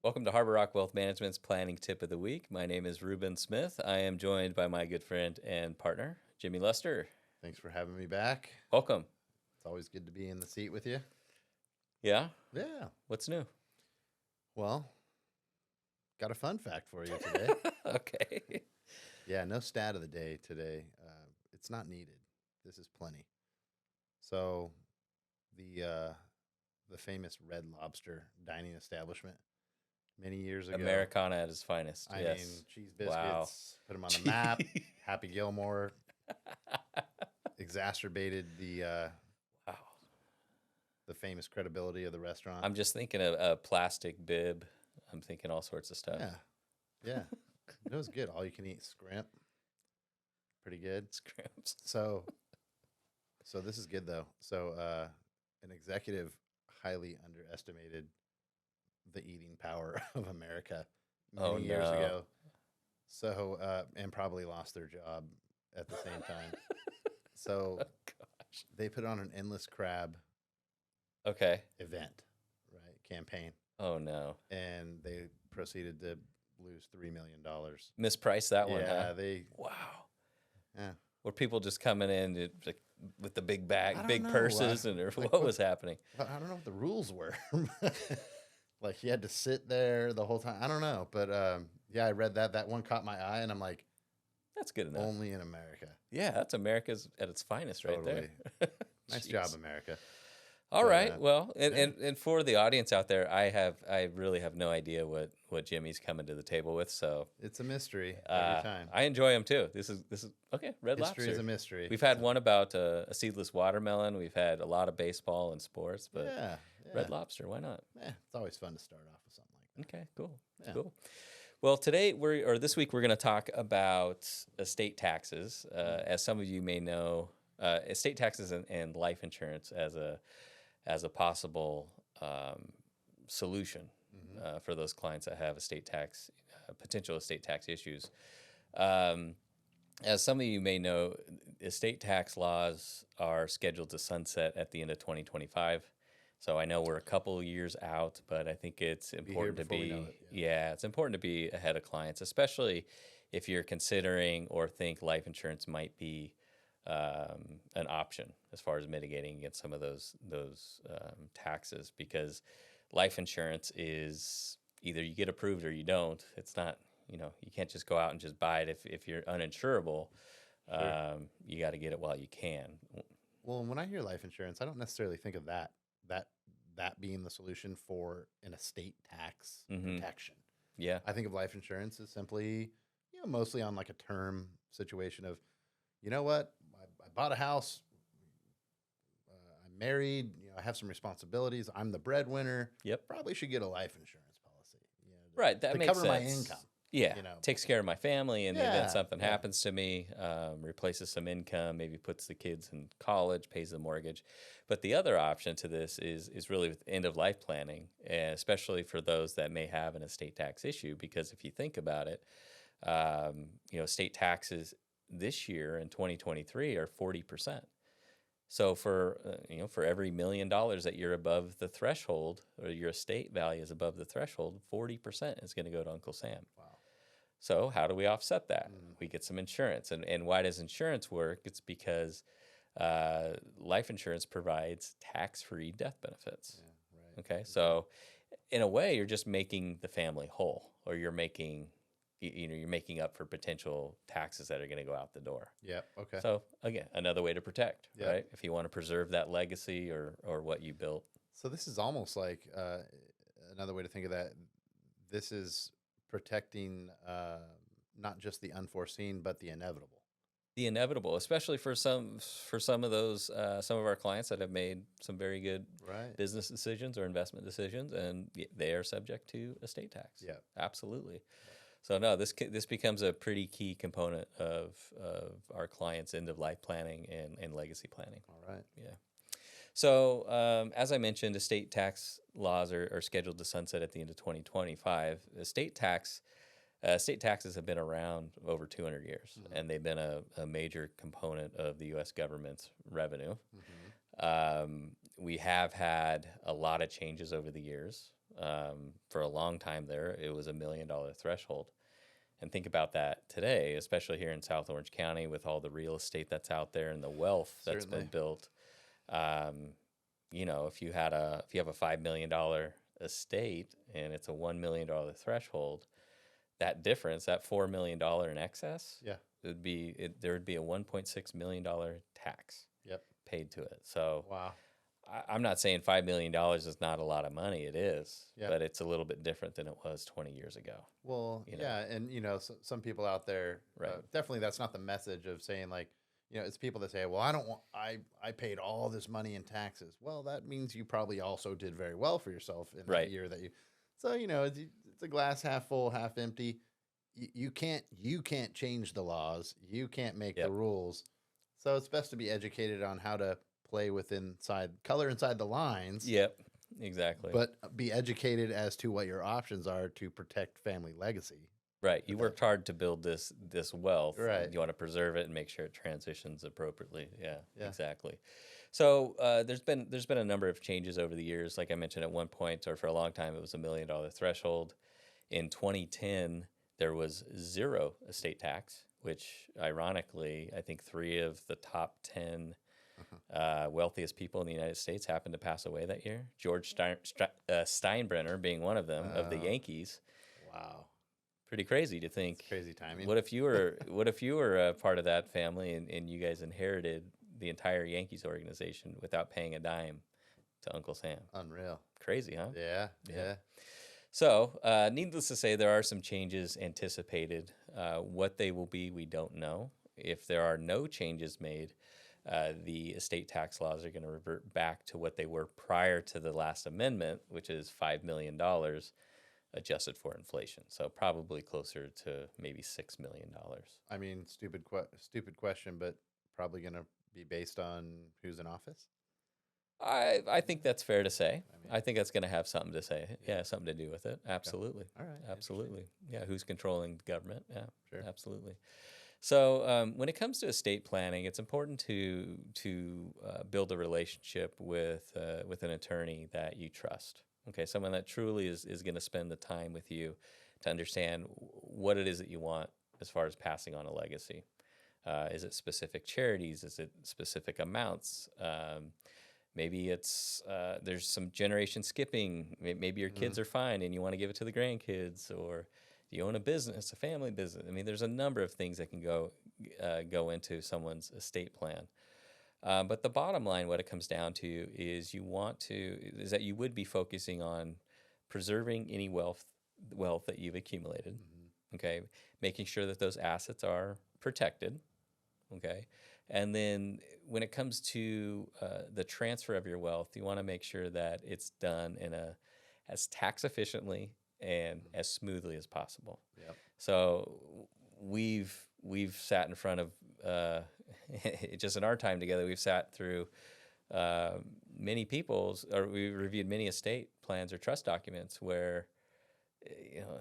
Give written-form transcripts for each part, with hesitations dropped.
Welcome to Harbor Rock Wealth Management's Planning Tip of the Week. My name is Ruben Smith. I am joined by my good friend and partner, Jimmy Luster. Thanks for having me back. Welcome. It's always good to be in the seat with you. Yeah? Yeah. What's new? Well, got a fun fact for you today. Okay. Yeah, no stat of the day today. It's not needed. This is plenty. So, the famous Red Lobster dining establishment many years ago. Americana at its finest. I yes. mean, cheese biscuits, Wow. put them on the map. Happy Gilmore exacerbated Wow. the famous credibility of the restaurant. I'm just thinking of a plastic bib. I'm thinking all sorts of stuff. Yeah. It was good. All you can eat scrimp. Pretty good. Scrimps. So this is good though. So an executive highly underestimated the eating power of America many years ago. So and probably lost their job at the same time. So Gosh. they put on an endless crab Okay. event, right? Campaign. Oh, no. And they proceeded to lose $3 million. Mispriced that one, Yeah, huh? they Wow. yeah. Were people just coming in with the big I bag, don't big know. purses, what was happening? I don't know what the rules were. Like you had to sit there the whole time. I don't know, but yeah, I read that. That one caught my eye, and I'm like, That's good enough. only in America. Yeah, that's America's at its finest right there. Nice Jeez. job, America. All But, right. Well, yeah. and for the audience out there, I really have no idea what Jimmy's coming to the table with. So It's a mystery every time. I enjoy them too. This is okay. Red History Lobster is a mystery. We've had one about a seedless watermelon. We've had a lot of baseball and sports, but Yeah. Red Lobster, why not? It's always fun to start off with something like that. Okay, cool. Yeah. Cool. Well, this week we're going to talk about estate taxes. As some of you may know, estate taxes and life insurance as a possible solution for those clients that have potential estate tax issues. As some of you may know, estate tax laws are scheduled to sunset at the end of 2025. So I know we're a couple years out, but I think it's important to before we be, know it, yeah, it's important to be ahead of clients, especially if you're considering or think life insurance might be an option as far as mitigating against some of those taxes, because life insurance is either you get approved or you don't. It's not, you can't just go out and just buy it if you're uninsurable. Sure. You got to get it while you can. Well, when I hear life insurance, I don't necessarily think of that being the solution for an estate tax protection. Yeah. I think of life insurance as simply, mostly on like a term situation of, you know what, I bought a house, I'm married, I have some responsibilities, I'm the breadwinner. Yep. Probably should get a life insurance policy. Right. That to makes cover sense. my income. Yeah, takes care of my family in the event something Yeah. happens to me, replaces some income, maybe puts the kids in college, pays the mortgage. But the other option to this is really with end-of-life planning, and especially for those that may have an estate tax issue, because if you think about it, estate taxes this year in 2023 are 40%. So for every $1 million that you're above the threshold, or your estate value is above the threshold, 40% is going to go to Uncle Sam. Wow. So how do we offset that? We get some insurance. And why does insurance work? It's because life insurance provides tax-free death benefits. Yeah, right. Okay, so in a way, you're just making the family whole, or you're making up for potential taxes that are going to go out the door. Yeah. Okay. So again, another way to protect, Yeah. right? If you want to preserve that legacy or what you built. So this is almost like another way to think of that. This is protecting not just the unforeseen, but the inevitable. The inevitable, especially for some of those some of our clients that have made some very good business decisions or investment decisions, and they are subject to estate tax. Yeah, absolutely. So no, this becomes a pretty key component of our clients' end of life planning and legacy planning. All right. Yeah. So as I mentioned, estate tax laws are scheduled to sunset at the end of 2025. Estate taxes have been around over 200 years, and they've been a major component of the U.S. government's revenue. We have had a lot of changes over the years. For a long time there, it was $1 million threshold. And think about that today, especially here in South Orange County with all the real estate that's out there and the wealth that's been Certainly. built. Um, if you have a $5 million estate and it's a $1 million threshold, that difference, that $4 million in excess, Yeah. there would be a $1.6 million tax Yep. paid to it. So Wow. I'm not saying $5 million is not a lot of money. It is, Yeah. but it's a little bit different than it was 20 years ago. Well, You know? yeah, and some people out there, Right. definitely that's not the message of saying like, it's people that say, well, I don't want, I paid all this money in taxes. Well, that means you probably also did very well for yourself in Right. that year that you. So it's a glass half full, half empty. You can't change the laws. You can't make Yep. the rules. So it's best to be educated on how to play color inside the lines. Yep, exactly. But be educated as to what your options are to protect family legacy. Right. You worked hard to build this wealth. Right. You want to preserve it and make sure it transitions appropriately. Yeah. Yeah. Exactly. So there's been a number of changes over the years. Like I mentioned, at one point or for a long time, it was $1 million threshold. In 2010, there was zero estate tax, which ironically, I think 3 of the top 10 wealthiest people in the United States happened to pass away that year. George Steinbrenner being one of them, of the Yankees. Wow. Pretty crazy to think. It's crazy timing. What if you were a part of that family and you guys inherited the entire Yankees organization without paying a dime to Uncle Sam? Unreal. Crazy, huh? Yeah. So, needless to say, there are some changes anticipated. What they will be, we don't know. If there are no changes made, the estate tax laws are going to revert back to what they were prior to the last amendment, which is $5 million adjusted for inflation. So probably closer to maybe $6 million. I mean, stupid question, but probably going to be based on who's in office. I think that's fair to say. I mean- I think that's going to have something to say. Yeah, something to do with it. Absolutely. All right. Absolutely. Yeah, who's controlling the government? Yeah, Sure. absolutely. So when it comes to estate planning, it's important to build a relationship with an attorney that you trust. Okay, someone that truly is going to spend the time with you to understand what it is that you want as far as passing on a legacy. Is it specific charities? Is it specific amounts? Maybe it's there's some generation skipping. Maybe your kids are fine and you want to give it to the grandkids, or do you own a business, a family business? I mean, there's a number of things that can go into someone's estate plan. But the bottom line, what it comes down to, is that you would be focusing on preserving any wealth that you've accumulated. Mm-hmm. Okay, making sure that those assets are protected. Okay, and then when it comes to the transfer of your wealth, you want to make sure that it's done in as tax efficiently and as smoothly as possible. Yep. So we've sat in front of just in our time together, we've sat through many we reviewed many estate plans or trust documents where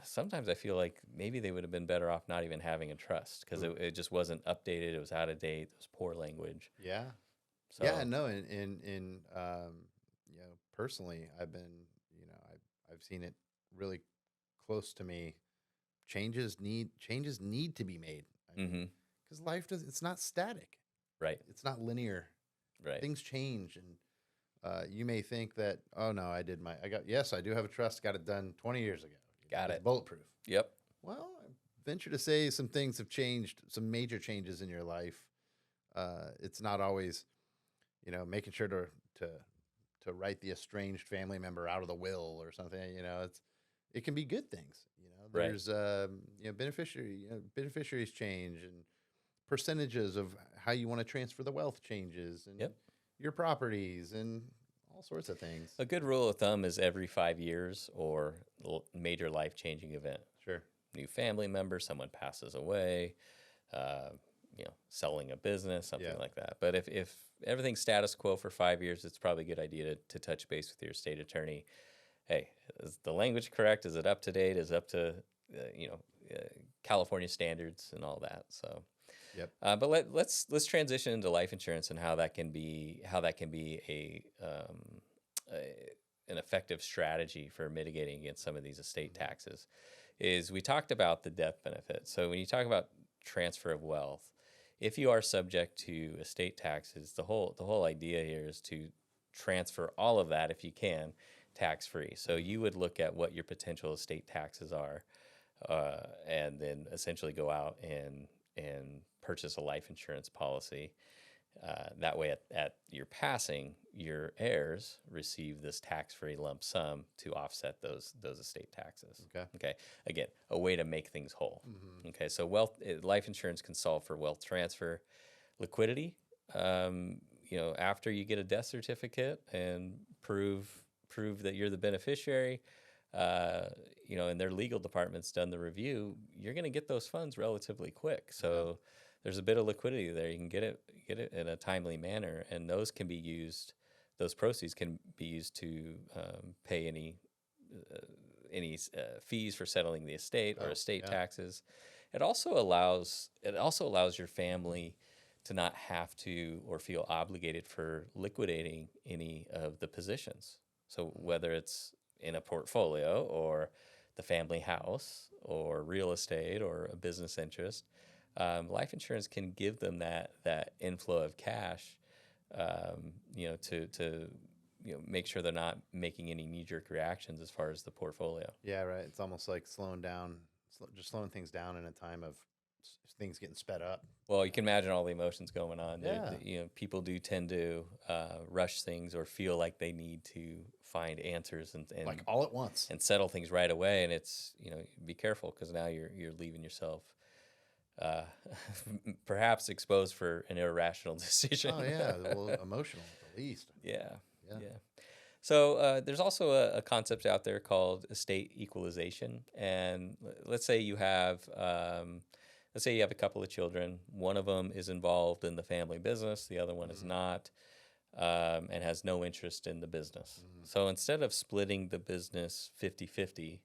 sometimes I feel like maybe they would have been better off not even having a trust because it just wasn't updated. It was out of date. It was poor language. Yeah. So, Yeah. No. Personally, I've been, I've seen it really close to me. Changes need to be made. I mean, because life it's not static. Right. It's not linear. Right. Things change, and you may think that, oh no, I do have a trust, got it done 20 years ago. Got It's it. bulletproof. Yep. Well, I venture to say some things have changed, some major changes in your life. It's not always, making sure to write the estranged family member out of the will or something. It can be good things. Right. There's beneficiaries change, and percentages of how you want to transfer the wealth changes, and Yep. your properties, and all sorts of things. A good rule of thumb is every 5 years or major life-changing event. Sure. New family member, someone passes away, selling a business, something like that. But if everything's status quo for 5 years, it's probably a good idea to touch base with your state attorney. Hey, is the language correct? Is it up to date? Is it up to California standards and all that? So, Yep. but let's transition into life insurance and how that can be an effective strategy for mitigating against some of these estate taxes is we talked about the death benefit. So when you talk about transfer of wealth, if you are subject to estate taxes, the whole idea here is to transfer all of that if you can tax free. So you would look at what your potential estate taxes are, and then essentially go out and purchase a life insurance policy. That way, at your passing, your heirs receive this tax-free lump sum to offset those estate taxes. Okay. Okay. Again, a way to make things whole. Mm-hmm. Okay. So life insurance can solve for wealth transfer, liquidity. After you get a death certificate and prove that you're the beneficiary, and their legal department's done the review, you're going to get those funds relatively quick. So there's a bit of liquidity there. You can get it in a timely manner, and those proceeds can be used to pay any fees for settling the estate or estate taxes. It also allows your family to not have to or feel obligated for liquidating any of the positions. So whether it's in a portfolio or the family house or real estate or a business interest, life insurance can give them that inflow of cash, to make sure they're not making any knee-jerk reactions as far as the portfolio. Yeah, right. It's almost like just slowing things down in a time of things getting sped up. Well, you can imagine all the emotions going on. Yeah. People do tend to rush things or feel like they need to find answers and Like all at once. and settle things right away. And it's, be careful, because now you're leaving yourself perhaps exposed for an irrational decision. Oh yeah, well, emotional at the least. Yeah. Yeah. So there's also a concept out there called estate equalization. And let's say you have a couple of children. One of them is involved in the family business. The other one is not, and has no interest in the business. So instead of splitting the business 50-50,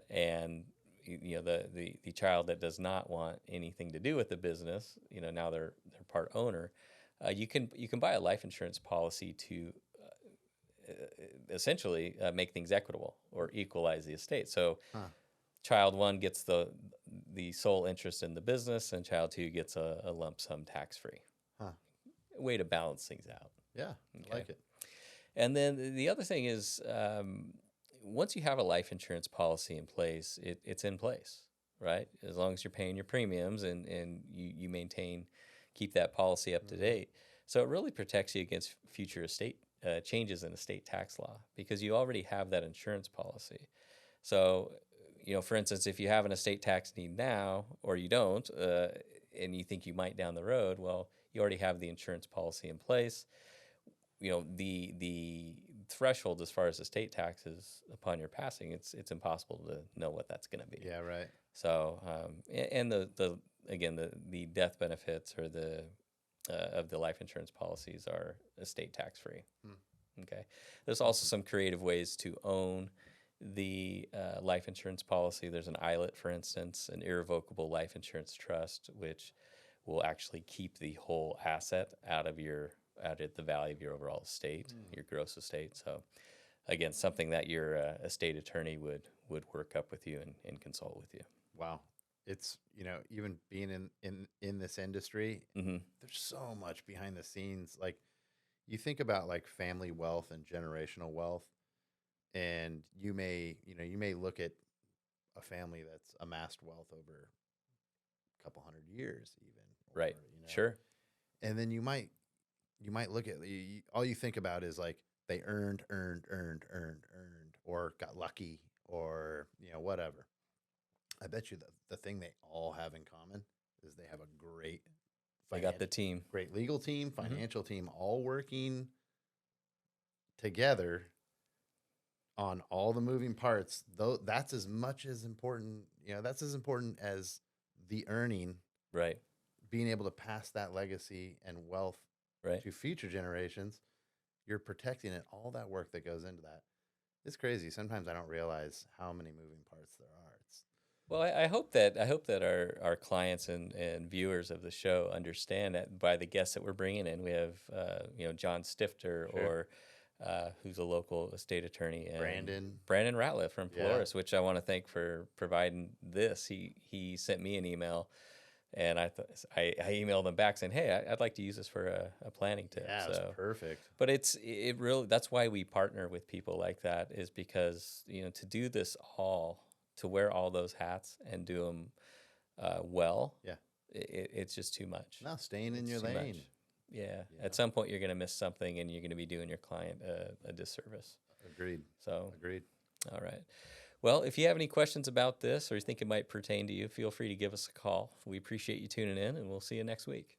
and the child that does not want anything to do with the business, now they're part owner, you can buy a life insurance policy to essentially make things equitable or equalize the estate. So child one gets the sole interest in the business, and child two gets a lump sum tax free. Way to balance things out. Yeah, I like it. And then the other thing is, once you have a life insurance policy in place, it's in place, right? As long as you're paying your premiums and you keep that policy up to date. So it really protects you against future estate changes in estate tax law, because you already have that insurance policy. So, for instance, if you have an estate tax need now, or you don't, and you think you might down the road, well, you already have the insurance policy in place. The threshold as far as estate taxes upon your passing, it's impossible to know what that's going to be. Yeah, right. So, and the death benefits or of the life insurance policies are estate tax free. Okay. There's also some creative ways to own the life insurance policy. There's an ILIT, for instance, an irrevocable life insurance trust, which will actually keep the whole asset out of the value of your overall estate, your gross estate. So again, something that your estate attorney would work up with you and consult with you. Wow. It's, even being in this industry, there's so much behind the scenes. Like, you think about like family wealth and generational wealth, and you may look at a family that's amassed wealth over a couple hundred years even. Right. Sure. And then you might look at, all you think about is like they earned, or got lucky, or, whatever. I bet you the thing they all have in common is they have a great They got the team. great legal team, financial team, all working together on all the moving parts. Though that's as important, that's as important as the earning, Right. being able to pass that legacy and wealth to future generations. You're protecting it, all that work that goes into that. It's crazy. Sometimes I don't realize how many moving parts there are. Well, I hope that our clients and viewers of the show understand that by the guests that we're bringing in. We have John Stifter, Sure. who's a local estate attorney, and Brandon Ratliff from Yeah. Polaris, which I want to thank for providing this. He sent me an email, and I emailed him back saying, "Hey, I'd like to use this for a planning tip." Yeah, so it's perfect. But it really, that's why we partner with people like that, is because, you know, to do this all, to wear all those hats and do them well, Yeah. it's just too much. No, staying in It's your too lane. much. Yeah. Yeah. At some point, you're going to miss something, and you're going to be doing your client a disservice. Agreed. So, Agreed. all right. Well, if you have any questions about this, or you think it might pertain to you, feel free to give us a call. We appreciate you tuning in, and we'll see you next week.